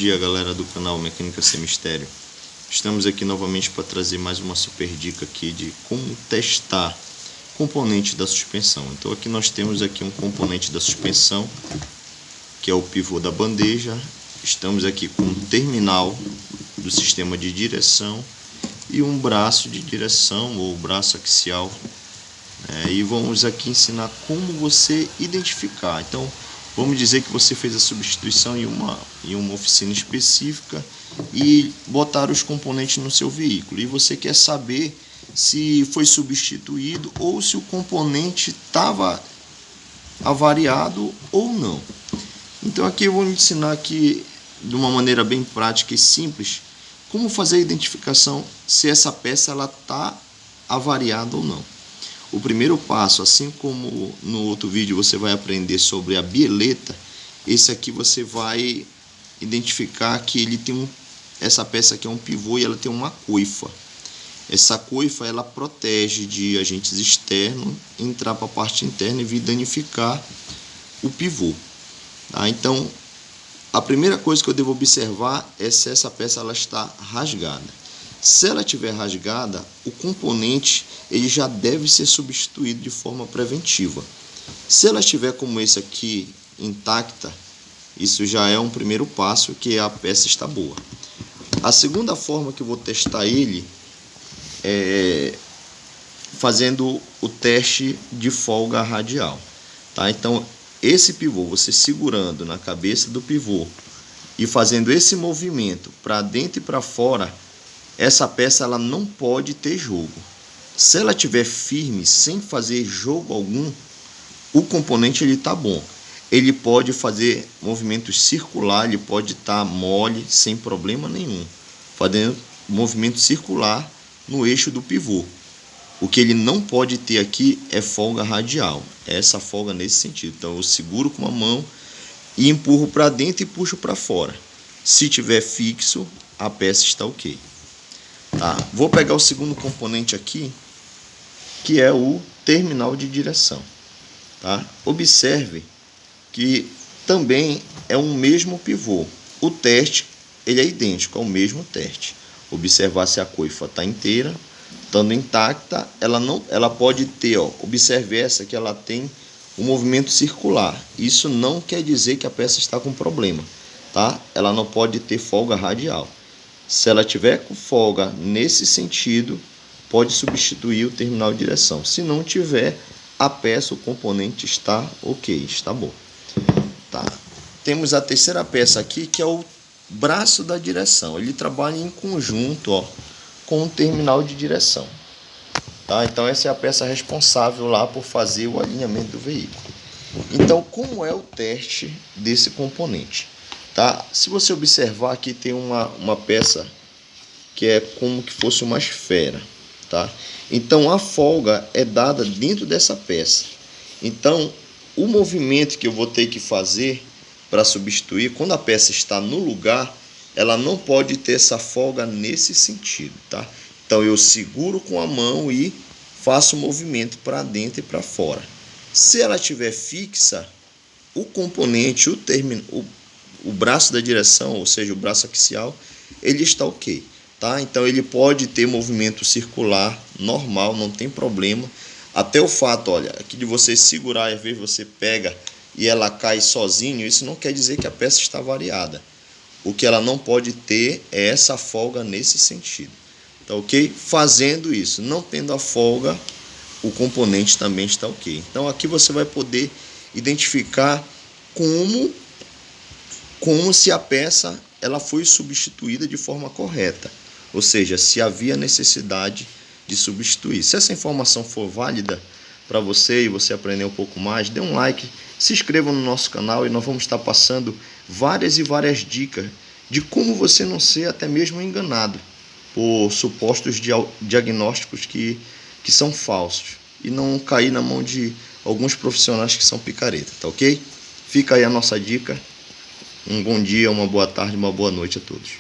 dia, galera do canal Mecânica Sem Mistério. Estamos aqui novamente para trazer mais uma super dica aqui de como testar componente da suspensão. Então aqui nós temos aqui um componente da suspensão, que é o pivô da bandeja. Estamos aqui com um terminal do sistema de direção e um braço de direção ou braço axial. E vamos aqui ensinar como você identificar. Então vamos dizer que você fez a substituição em uma oficina específica e botar os componentes no seu veículo. E você quer saber se foi substituído ou se o componente estava avariado ou não. Então aqui eu vou ensinar aqui de uma maneira bem prática e simples como fazer a identificação se essa peça está avariada ou não. O primeiro passo, assim como no outro vídeo você vai aprender sobre a bieleta, esse aqui você vai identificar que ele tem essa peça aqui é um pivô e ela tem uma coifa. Essa coifa ela protege de agentes externos entrar para a parte interna e vir danificar o pivô. Então, a primeira coisa que eu devo observar é se essa peça ela está rasgada. Se ela estiver rasgada, o componente ele já deve ser substituído de forma preventiva. Se ela estiver como esse aqui, intacta, isso já é um primeiro passo que a peça está boa. A segunda forma que eu vou testar ele é fazendo o teste de folga radial. Então, esse pivô, você segurando na cabeça do pivô e fazendo esse movimento para dentro e para fora, essa peça ela não pode ter jogo. Se ela estiver firme, sem fazer jogo algum, o componente ele está bom. Ele pode fazer movimentos circular, ele pode estar mole, sem problema nenhum, fazendo movimento circular no eixo do pivô. O que ele não pode ter aqui é folga radial, essa folga nesse sentido. Então eu seguro com uma mão e empurro para dentro e puxo para fora. Se tiver fixo, a peça está ok. Vou pegar o segundo componente aqui, que é o terminal de direção. Observe que também é um mesmo pivô. O teste ele é idêntico ao mesmo teste. Observar se a coifa está inteira, estando intacta, ela pode ter, observe essa que ela tem um movimento circular. Isso não quer dizer que a peça está com problema, Ela não pode ter folga radial. Se ela tiver com folga nesse sentido, pode substituir o terminal de direção. Se não tiver, a peça, o componente está ok, está bom. Temos a terceira peça aqui, que é o braço da direção. Ele trabalha em conjunto com o terminal de direção. Então essa é a peça responsável lá por fazer o alinhamento do veículo. Então, como é o teste desse componente? Se você observar aqui tem uma peça que é como que fosse uma esfera, Então a folga é dada dentro dessa peça. Então o movimento que eu vou ter que fazer para substituir, quando a peça está no lugar, ela não pode ter essa folga nesse sentido, Então eu seguro com a mão e faço o movimento para dentro e para fora. Se ela estiver fixa, o componente, o braço da direção, ou seja, o braço axial, ele está ok, Então ele pode ter movimento circular normal, não tem problema. Até o fato, aqui de você segurar e às vezes você pega e ela cai sozinho, isso não quer dizer que a peça está variada. O que ela não pode ter é essa folga nesse sentido, ok? Fazendo isso, não tendo a folga, o componente também está ok. Então aqui você vai poder identificar como se a peça ela foi substituída de forma correta, ou seja, se havia necessidade de substituir. Se essa informação for válida para você e você aprender um pouco mais, dê um like, se inscreva no nosso canal e nós vamos estar passando várias e várias dicas de como você não ser até mesmo enganado por supostos diagnósticos que são falsos e não cair na mão de alguns profissionais que são picareta, ok? Fica aí a nossa dica. Um bom dia, uma boa tarde, uma boa noite a todos.